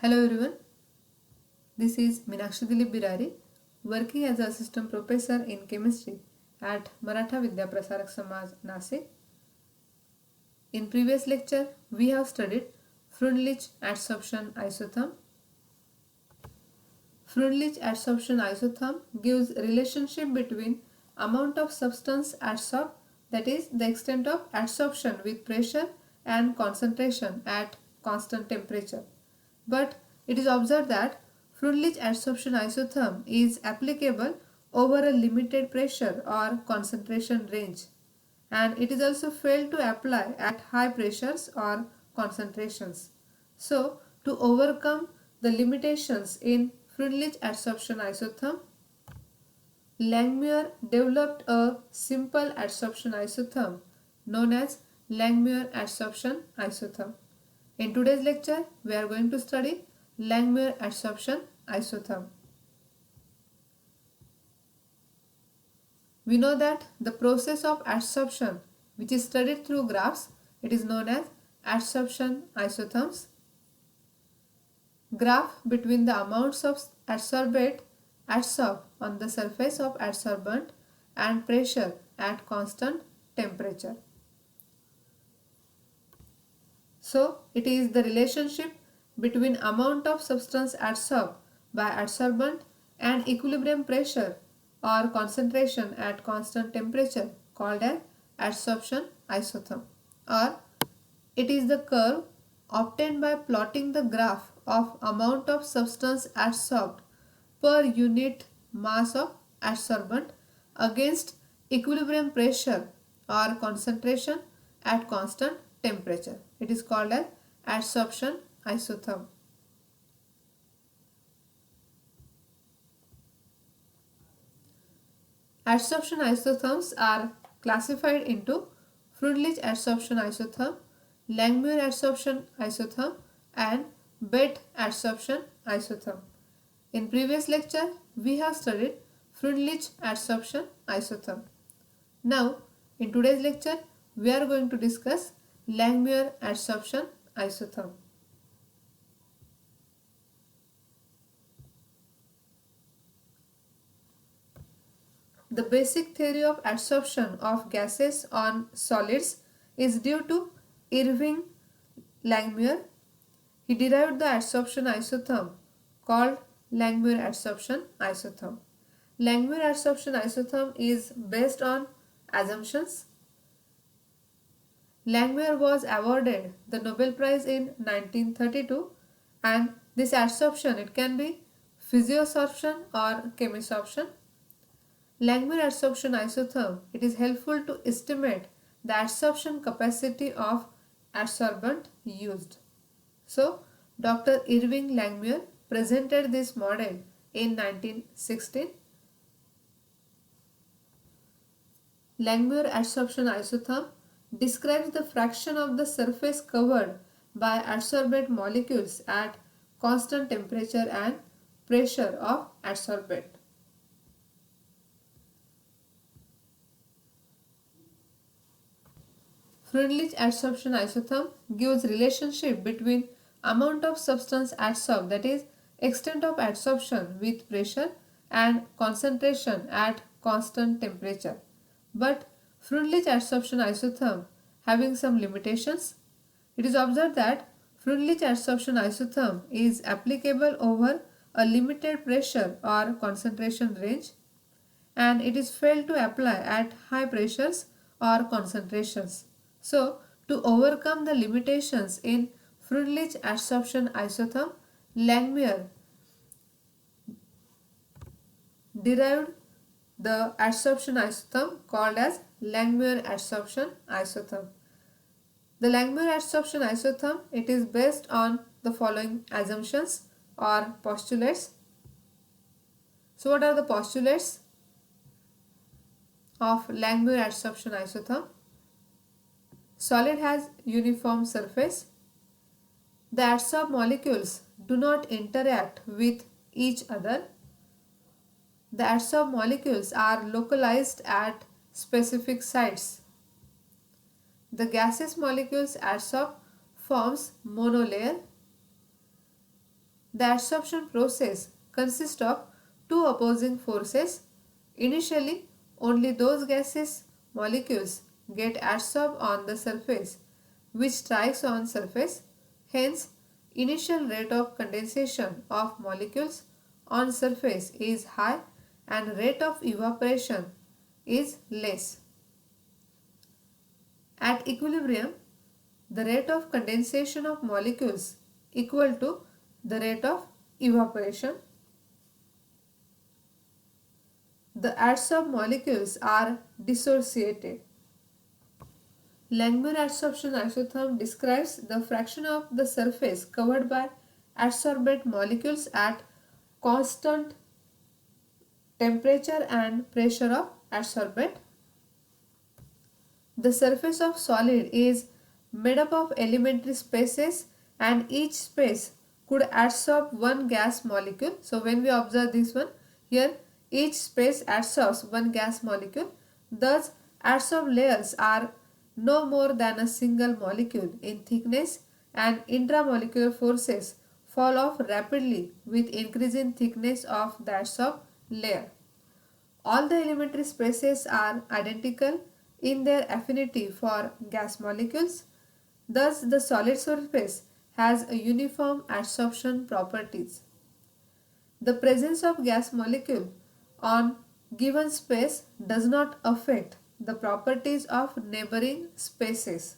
Hello everyone, this is Meenakshi Dilip Birari, working as a assistant professor in chemistry at Maratha Vidya Prasarak Samaj, Nasik. In previous lecture, we have studied Freundlich adsorption isotherm. Freundlich adsorption isotherm gives relationship between amount of substance adsorbed, that is the extent of adsorption with pressure and concentration at constant temperature. But it is observed that Freundlich adsorption isotherm is applicable over a limited pressure or concentration range, and it is also failed to apply at high pressures or concentrations. So, to overcome the limitations in Freundlich adsorption isotherm, Langmuir developed a simple adsorption isotherm known as Langmuir adsorption isotherm. In today's lecture, we are going to study Langmuir adsorption isotherm. We know that the process of adsorption, which is studied through graphs, it is known as adsorption isotherms. Graph between the amounts of adsorbate adsorbed on the surface of adsorbent and pressure at constant temperature. So, it is the relationship between amount of substance adsorbed by adsorbent and equilibrium pressure or concentration at constant temperature called as adsorption isotherm, or it is the curve obtained by plotting the graph of amount of substance adsorbed per unit mass of adsorbent against equilibrium pressure or concentration at constant temperature. It is called as adsorption isotherm. Adsorption isotherms are classified into Freundlich adsorption isotherm, Langmuir adsorption isotherm, and Bett adsorption isotherm. In previous lecture, we have studied Freundlich adsorption isotherm. Now, in today's lecture, we are going to discuss Langmuir adsorption isotherm. The basic theory of adsorption of gases on solids is due to Irving Langmuir. He derived the adsorption isotherm called Langmuir adsorption isotherm. Langmuir adsorption isotherm is based on assumptions. Langmuir was awarded the Nobel Prize in 1932, and this adsorption, it can be physiosorption or chemisorption. Langmuir adsorption isotherm, it is helpful to estimate the adsorption capacity of adsorbent used. So, Dr. Irving Langmuir presented this model in 1916. Langmuir adsorption isotherm describes the fraction of the surface covered by adsorbate molecules at constant temperature and pressure of adsorbate. Freundlich adsorption isotherm gives relationship between amount of substance adsorbed, that is extent of adsorption with pressure, and concentration at constant temperature. But Freundlich adsorption isotherm having some limitations. It is observed that Freundlich adsorption isotherm is applicable over a limited pressure or concentration range, and it is failed to apply at high pressures or concentrations. So, to overcome the limitations in Freundlich adsorption isotherm, Langmuir derived the adsorption isotherm called as Langmuir adsorption isotherm. The Langmuir adsorption isotherm, it is based on the following assumptions or postulates. So, what are the postulates of Langmuir adsorption isotherm? Solid has uniform surface. The adsorbed molecules do not interact with each other. The adsorbed molecules are localized at specific sites. The gaseous molecules adsorb forms monolayer. The adsorption process consists of two opposing forces. Initially, only those gaseous molecules get adsorbed on the surface which strikes on surface. Hence, initial rate of condensation of molecules on surface is high and rate of evaporation is less. At equilibrium, the rate of condensation of molecules equal to the rate of evaporation. The adsorbed molecules are dissociated. Langmuir adsorption isotherm describes the fraction of the surface covered by adsorbate molecules at constant temperature and pressure of adsorbate. The surface of solid is made up of elementary spaces and each space could adsorb one gas molecule. So when we observe this one, here each space adsorbs one gas molecule. Thus adsorbed layers are no more than a single molecule in thickness and intramolecular forces fall off rapidly with increasing thickness of the adsorbed layer. All the elementary spaces are identical in their affinity for gas molecules. Thus, the solid surface has a uniform adsorption properties. The presence of gas molecule on given space does not affect the properties of neighboring spaces.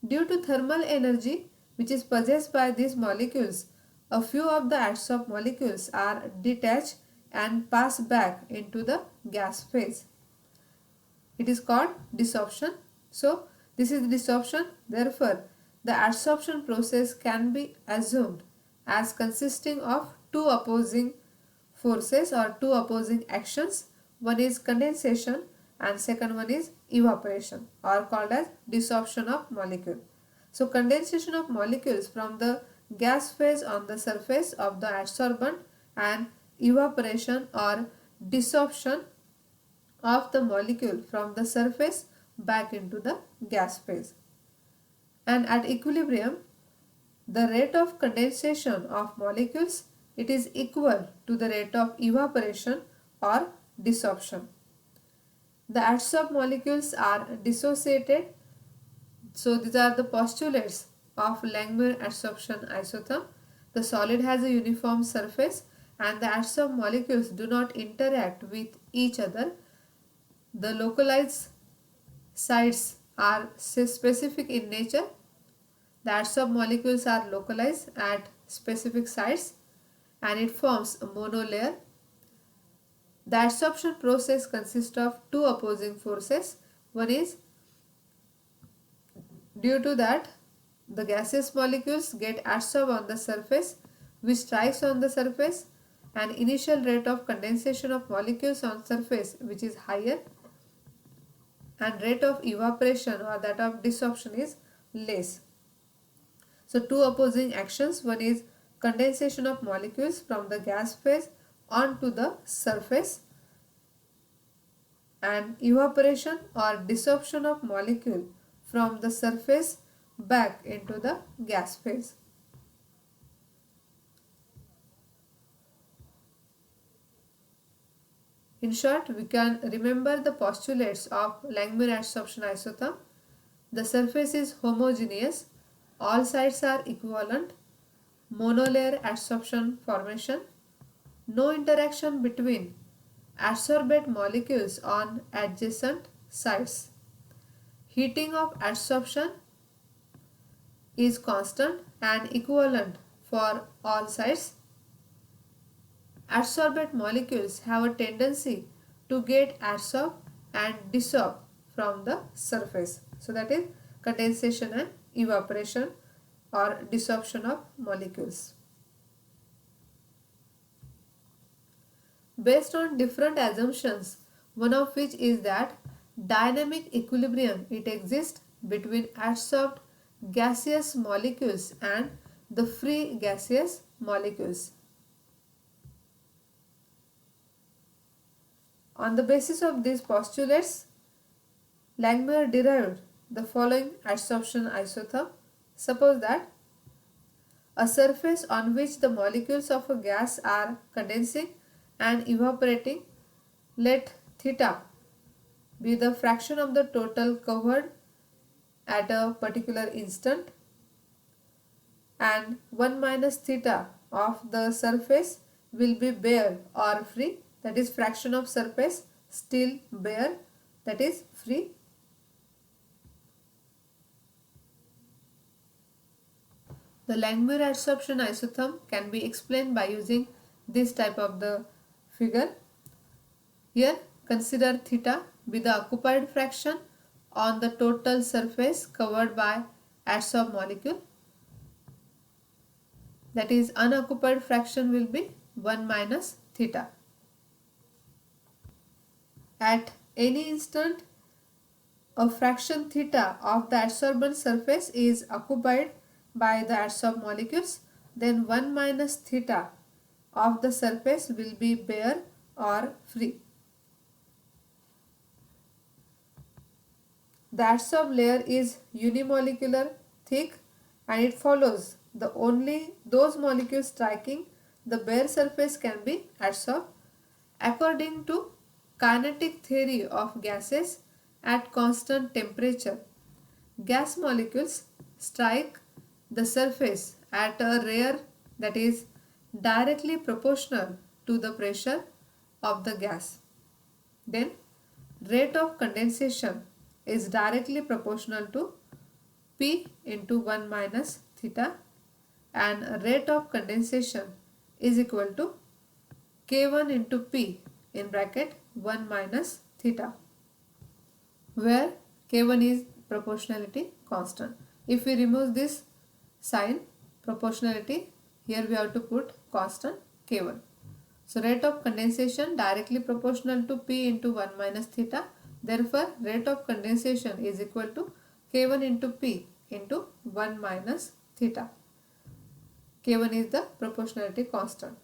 Due to thermal energy which is possessed by these molecules, a few of the adsorbed molecules are detached and pass back into the gas phase. It is called desorption. So, this is desorption. Therefore, the adsorption process can be assumed as consisting of two opposing forces or two opposing actions. One is condensation and second one is evaporation, or called as desorption of molecule. So, condensation of molecules from the gas phase on the surface of the adsorbent and evaporation or desorption of the molecule from the surface back into the gas phase. And at equilibrium, the rate of condensation of molecules, it is equal to the rate of evaporation or desorption. The adsorbed molecules are dissociated. So these are the postulates of Langmuir adsorption isotherm. The solid has a uniform surface and the adsorbed molecules do not interact with each other. The localized sites are specific in nature. The adsorbed molecules are localized at specific sites and it forms a monolayer. The adsorption process consists of two opposing forces. One is due to that the gaseous molecules get adsorbed on the surface which strikes on the surface, and initial rate of condensation of molecules on surface which is higher and rate of evaporation or that of desorption is less. So two opposing actions, one is condensation of molecules from the gas phase onto the surface and evaporation or desorption of molecule from the surface back into the gas phase. In short, we can remember the postulates of Langmuir adsorption isotherm. The surface is homogeneous, all sides are equivalent, monolayer adsorption formation, no interaction between adsorbate molecules on adjacent sites. Heating of adsorption is constant and equivalent for all sites. Adsorbate molecules have a tendency to get adsorbed and desorbed from the surface. So that is condensation and evaporation or desorption of molecules. Based on different assumptions, one of which is that dynamic equilibrium it exists between adsorbed gaseous molecules and the free gaseous molecules. On the basis of these postulates, Langmuir derived the following adsorption isotherm. Suppose that a surface on which the molecules of a gas are condensing and evaporating. Let theta be the fraction of the total covered at a particular instant, and 1 minus theta of the surface will be bare or free, that is fraction of surface still bare, that is free. The Langmuir adsorption isotherm can be explained by using this type of the figure. Here consider theta be the occupied fraction on the total surface covered by adsorbed molecule, that is unoccupied fraction will be 1 minus theta. At any instant a fraction theta of the adsorbent surface is occupied by the adsorbed molecules, then 1 minus theta of the surface will be bare or free. The adsorbed layer is unimolecular thick, and it follows the only those molecules striking the bare surface can be adsorbed. According to kinetic theory of gases at constant temperature, gas molecules strike the surface at a rate that is directly proportional to the pressure of the gas. Then rate of condensation is directly proportional to P into 1 minus theta, and rate of condensation is equal to K1 into P in bracket 1 minus theta, where K1 is proportionality constant. If we remove this sign proportionality, here we have to put constant K1. So rate of condensation directly proportional to P into 1 minus theta. Therefore, rate of condensation is equal to K1 into P into 1 minus theta. K1 is the proportionality constant.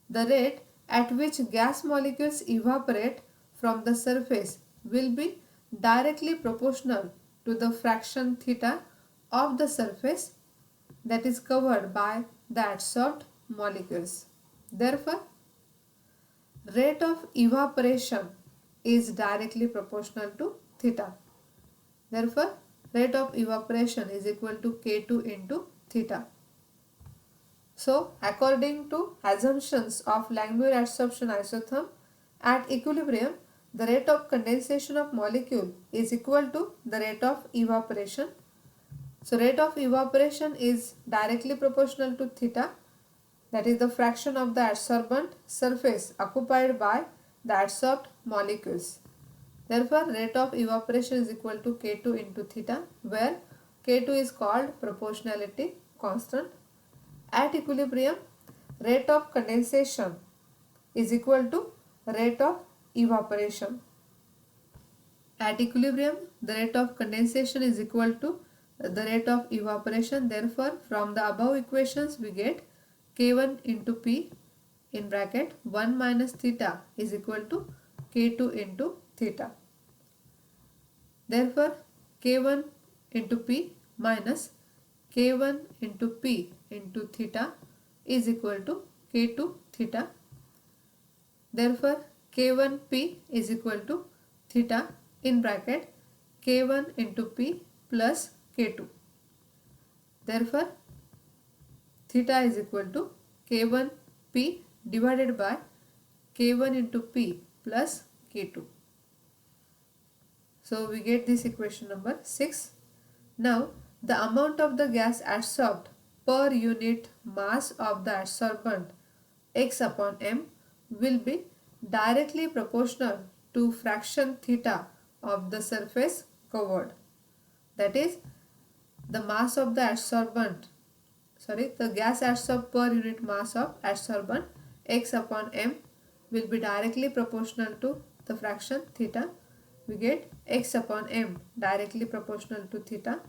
The rate at which gas molecules evaporate from the surface will be directly proportional to the fraction theta of the surface that is covered by the adsorbed molecules. Therefore, rate of evaporation is directly proportional to theta. Therefore, rate of evaporation is equal to K2 into theta. So, according to assumptions of Langmuir adsorption isotherm, at equilibrium, the rate of condensation of molecule is equal to the rate of evaporation. So, rate of evaporation is directly proportional to theta, that is the fraction of the adsorbent surface occupied by the adsorbed molecules. Therefore, rate of evaporation is equal to K2 into theta, where K2 is called proportionality constant. At equilibrium, rate of condensation is equal to rate of evaporation. At equilibrium, the rate of condensation is equal to the rate of evaporation. Therefore, from the above equations we get K1 into P in bracket 1 minus theta is equal to K2 into theta. Therefore, K1 into P minus K1 into P into theta is equal to K2 theta. Therefore, K1P is equal to theta in bracket K1 into P plus K2. Therefore, theta is equal to K1P divided by K1 into P plus K2. So, we get this equation number 6. Now, the amount of the gas adsorbed per unit mass of the adsorbent x upon m will be directly proportional to fraction theta of the surface covered. That is, the mass of the adsorbent, the gas adsorbed per unit mass of adsorbent x upon m will be directly proportional to the fraction theta. We get x upon m directly proportional to theta.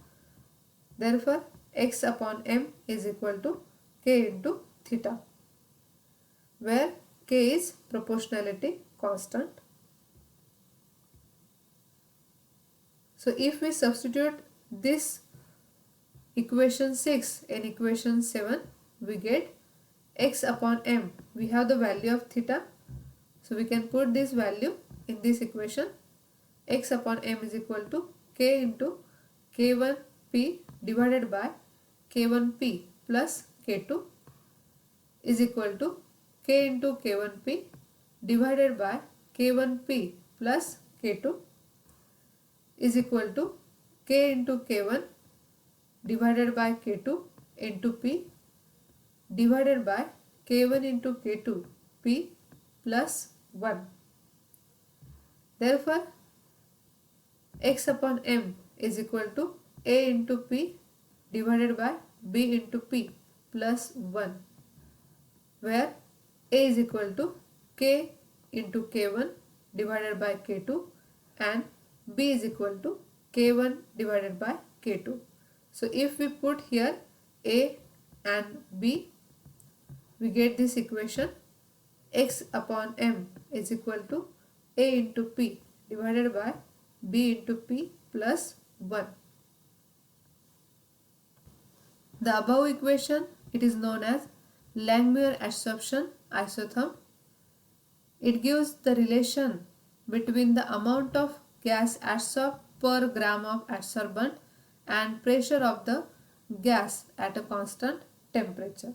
Therefore, x upon m is equal to k into theta, where k is proportionality constant. So, if we substitute this equation 6 in equation 7, we get x upon m. We have the value of theta. So we can put this value in this equation. X upon m is equal to k into k1p divided by k1p plus k2 is equal to k into k1p divided by k1p plus k2 is equal to k into k1 divided by k2 into p divided by k1 into k2 p plus 1. Therefore, x upon m is equal to a into p divided by b into p plus 1, where a is equal to k into k1 divided by k2 and b is equal to k1 divided by k2. So if we put here a and b, we get this equation: x upon m is equal to a into p divided by b into p plus 1. The above equation, it is known as Langmuir adsorption isotherm. It gives the relation between the amount of gas adsorbed per gram of adsorbent and pressure of the gas at a constant temperature.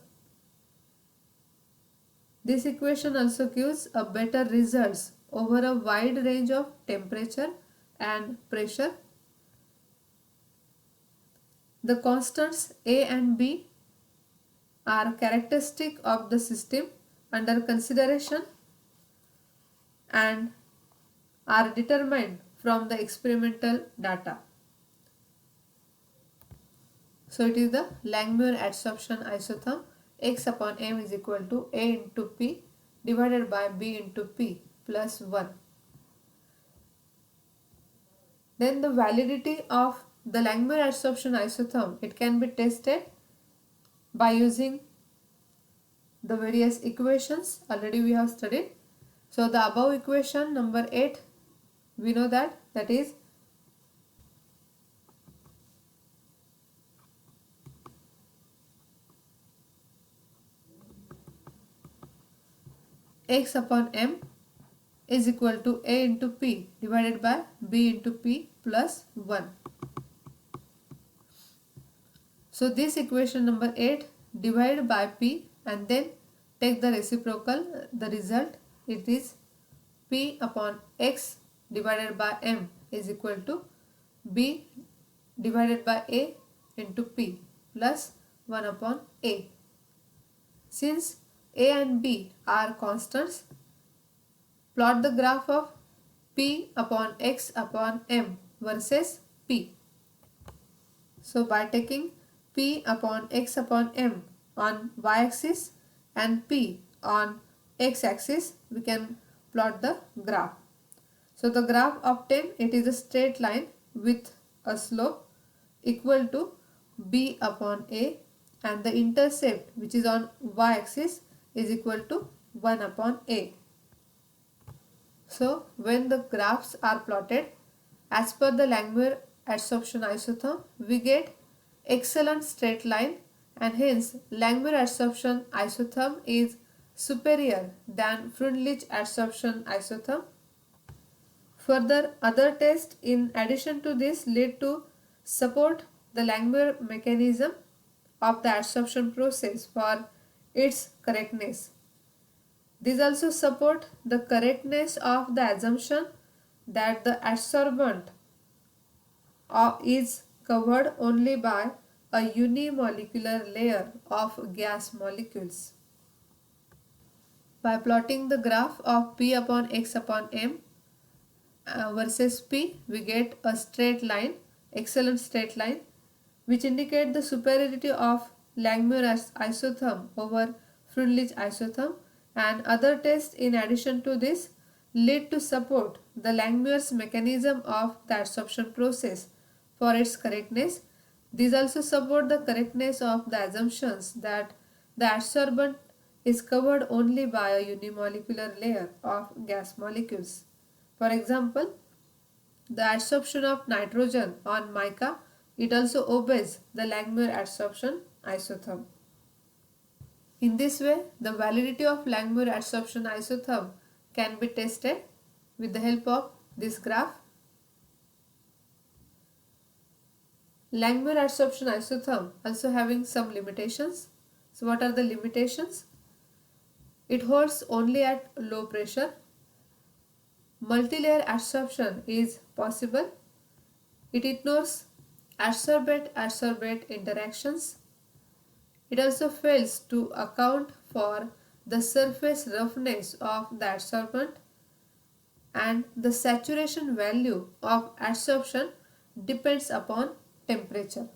This equation also gives a better results over a wide range of temperature and pressure. The constants A and B are characteristic of the system under consideration and are determined from the experimental data. So it is the Langmuir adsorption isotherm. X upon m is equal to a into p divided by b into p plus 1. Then the validity of the Langmuir adsorption isotherm, it can be tested by using the various equations already we have studied. So the above equation number 8, we know that is x upon m is equal to a into p divided by b into p plus 1. So this equation number 8, divide by p and then take the reciprocal, the result it is p upon x divided by m is equal to b divided by a into p plus 1 upon a. Since a and b are constants, plot the graph of p upon x upon m versus p. So by taking p upon x upon m on y-axis and p on x-axis, we can plot the graph. So the graph obtained, it is a straight line with a slope equal to b upon a, and the intercept which is on y-axis is equal to 1 upon a. So when the graphs are plotted as per the Langmuir adsorption isotherm, we get excellent straight line, and hence Langmuir adsorption isotherm is superior than Freundlich adsorption isotherm. Further, other tests in addition to this lead to support the Langmuir mechanism of the adsorption process for its correctness. These also support the correctness of the assumption that the adsorbent is covered only by a unimolecular layer of gas molecules. By plotting the graph of p upon x upon m versus p, we get a straight line, excellent straight line, which indicate the superiority of Langmuir isotherm over Freundlich isotherm, and other tests in addition to this lead to support the Langmuir's mechanism of the adsorption process for its correctness. These also support the correctness of the assumptions that the adsorbent is covered only by a unimolecular layer of gas molecules. For example, the adsorption of nitrogen on mica, it also obeys the Langmuir adsorption isotherm. In this way, the validity of Langmuir adsorption isotherm can be tested with the help of this graph. Langmuir adsorption isotherm also having some limitations. So what are the limitations? It holds only at low pressure. Multilayer adsorption is possible. It ignores adsorbate-adsorbate interactions. It also fails to account for the surface roughness of the adsorbent, and the saturation value of adsorption depends upon temperature.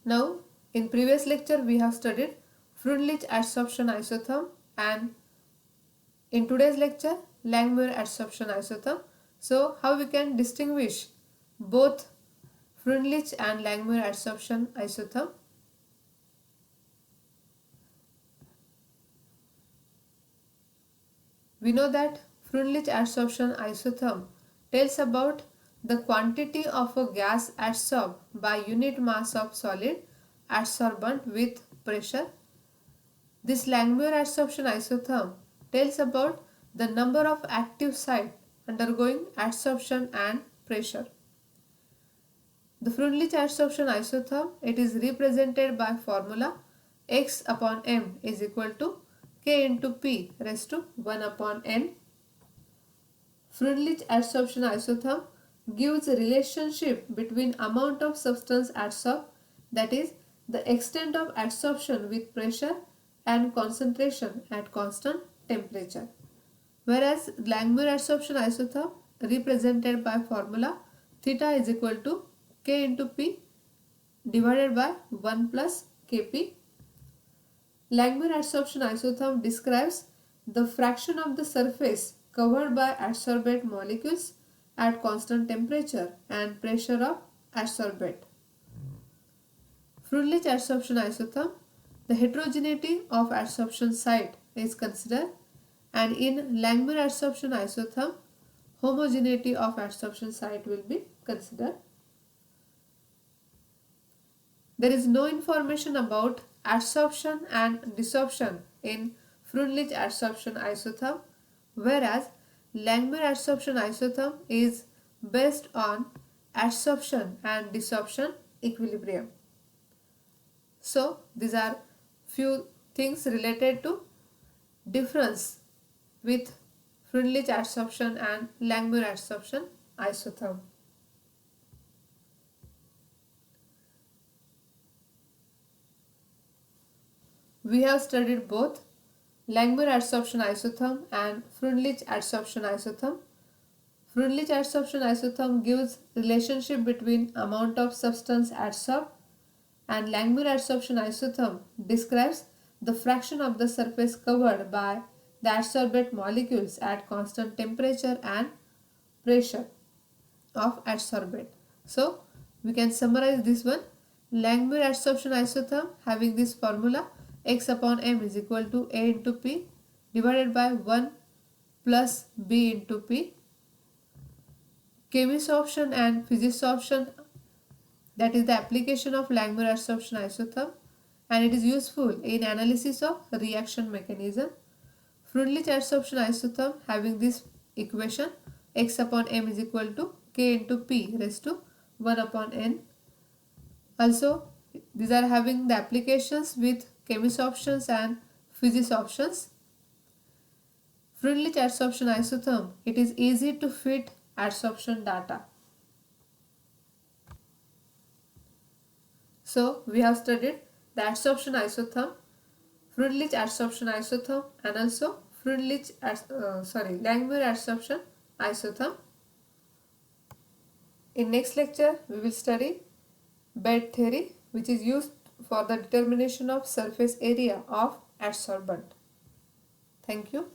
Now, in previous lecture we have studied Freundlich adsorption isotherm, and in today's lecture Langmuir adsorption isotherm. So, how we can distinguish both Freundlich and Langmuir adsorption isotherm? We know that Freundlich adsorption isotherm tells about the quantity of a gas adsorbed by unit mass of solid adsorbent with pressure. This Langmuir adsorption isotherm tells about the number of active sites undergoing adsorption and pressure. The Freundlich adsorption isotherm, it is represented by formula x upon m is equal to k into p raised to 1 upon n. Freundlich adsorption isotherm gives a relationship between amount of substance adsorbed, that is the extent of adsorption with pressure, and concentration at constant temperature. Whereas Langmuir adsorption isotherm represented by formula theta is equal to k into p divided by 1 plus kp. Langmuir adsorption isotherm describes the fraction of the surface covered by adsorbate molecules at constant temperature and pressure of adsorbate. Freundlich adsorption isotherm, the heterogeneity of adsorption site is considered, and in Langmuir adsorption isotherm, homogeneity of adsorption site will be considered. There is no information about adsorption and desorption in Freundlich adsorption isotherm, whereas Langmuir adsorption isotherm is based on adsorption and desorption equilibrium. So these are few things related to difference with Freundlich adsorption and Langmuir adsorption isotherm. We have studied both Langmuir adsorption isotherm and Freundlich adsorption isotherm. Freundlich adsorption isotherm gives relationship between amount of substance adsorbed, and Langmuir adsorption isotherm describes the fraction of the surface covered by the adsorbate molecules at constant temperature and pressure of adsorbate. So we can summarize this one. Langmuir adsorption isotherm having this formula x upon m is equal to a into p divided by 1 plus b into p. Chemisorption and physisorption, that is the application of Langmuir adsorption isotherm, and it is useful in analysis of reaction mechanism. Freundlich adsorption isotherm having this equation x upon m is equal to k into p raised to 1 upon n. Also these are having the applications with chemisorptions and physisorptions. Freundlich adsorption isotherm, it is easy to fit adsorption data. So we have studied the adsorption isotherm, Freundlich adsorption isotherm, and also Langmuir adsorption isotherm. In next lecture we will study bed theory, which is used for the determination of surface area of adsorbent. Thank you.